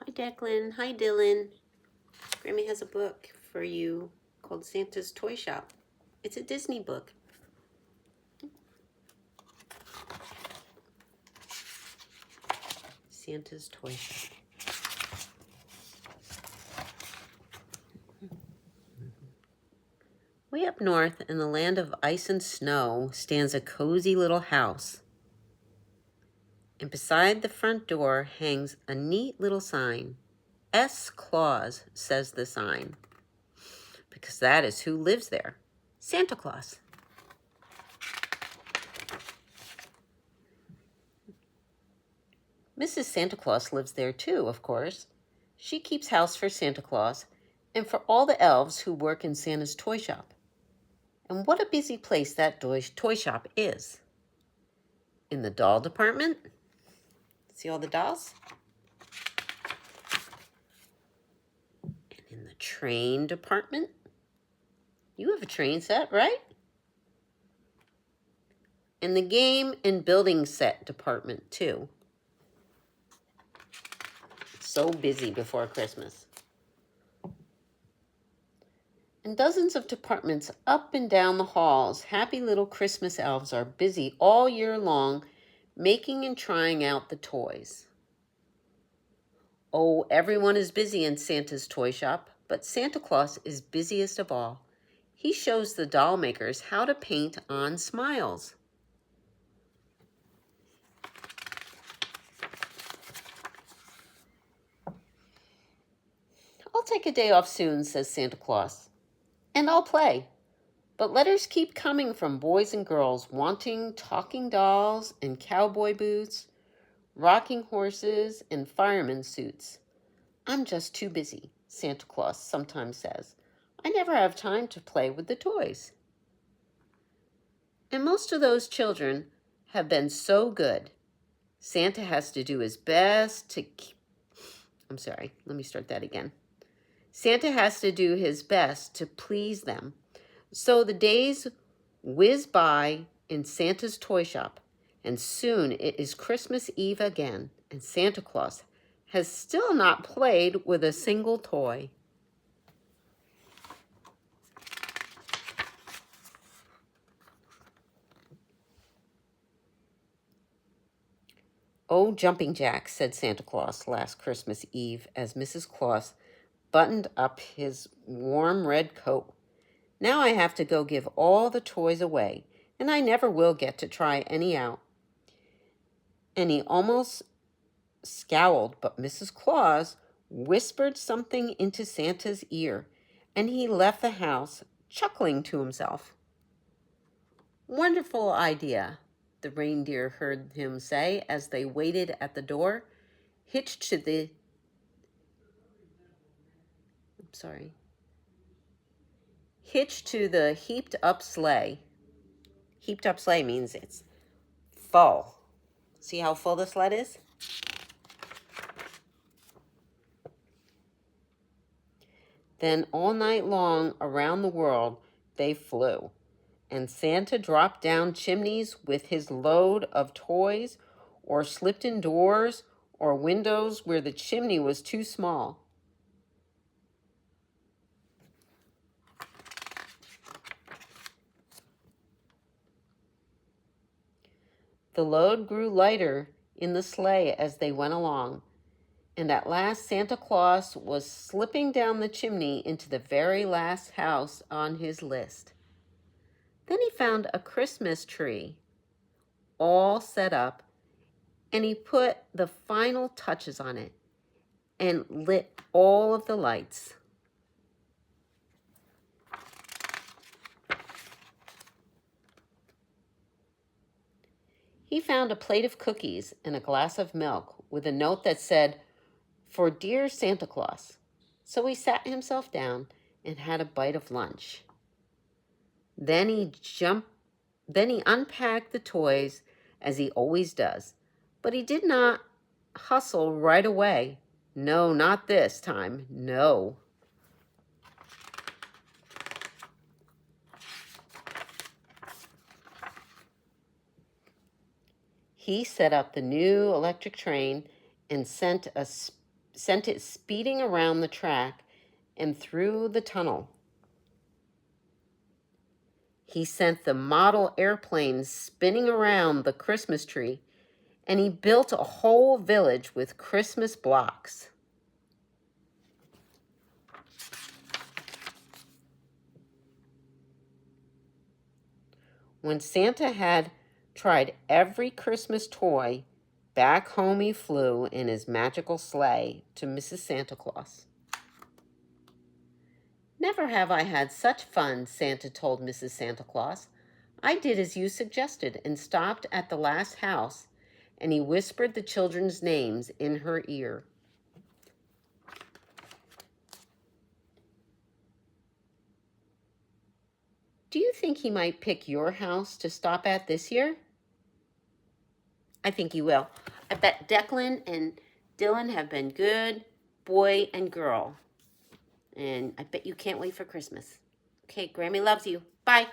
Hi, Declan. Hi, Dylan. Grammy has a book for you called Santa's Toy Shop. It's a Disney book. Santa's Toy Shop. Way up north in the land of ice and snow stands a cozy little house. And beside the front door hangs a neat little sign. S. Claus, says the sign, because that is who lives there. Santa Claus. Mrs. Santa Claus lives there too, of course. She keeps house for Santa Claus and for all the elves who work in Santa's toy shop. And what a busy place that toy shop is. In the doll department, see all the dolls? And in the train department, you have a train set, right? In the game and building set department too. So busy before Christmas. And dozens of departments up and down the halls, happy little Christmas elves are busy all year long making and trying out the toys. Oh, everyone is busy in Santa's toy shop, but Santa Claus is busiest of all. He shows the doll makers how to paint on smiles. I'll take a day off soon, says Santa Claus, and I'll play. But letters keep coming from boys and girls wanting talking dolls and cowboy boots, rocking horses, and fireman suits. I'm just too busy, Santa Claus sometimes says. I never have time to play with the toys. And most of those children have been so good. Santa has to do his best to Santa has to do his best to please them. So the days whiz by in Santa's toy shop, and soon it is Christmas Eve again, and Santa Claus has still not played with a single toy. Oh, jumping jacks, said Santa Claus last Christmas Eve as Mrs. Claus buttoned up his warm red coat. Now I have to go give all the toys away, and I never will get to try any out. And he almost scowled, but Mrs. Claus whispered something into Santa's ear, and he left the house, chuckling to himself. Wonderful idea, the reindeer heard him say as they waited at the door, hitched to the heaped up sleigh. Heaped up sleigh means it's full. See how full the sled is? Then all night long around the world they flew, and Santa dropped down chimneys with his load of toys, or slipped in doors or windows where the chimney was too small. The load grew lighter in the sleigh as they went along, and at last Santa Claus was slipping down the chimney into the very last house on his list. Then he found a Christmas tree all set up, and he put the final touches on it and lit all of the lights. He found a plate of cookies and a glass of milk with a note that said, "For dear Santa Claus." So he sat himself down and had a bite of lunch. Then he unpacked the toys as he always does, but he did not hustle right away. No, not this time. No. He set up the new electric train and sent a sent it speeding around the track and through the tunnel. He sent the model airplanes spinning around the Christmas tree, and he built a whole village with Christmas blocks. When Santa had tried every Christmas toy, back home he flew in his magical sleigh to Mrs. Santa Claus. "Never have I had such fun," Santa told Mrs. Santa Claus. "I did as you suggested and stopped at the last house," and he whispered the children's names in her ear. Do you think he might pick your house to stop at this year? I think he will. I bet Declan and Dylan have been good boy and girl. And I bet you can't wait for Christmas. Okay, Grammy loves you. Bye.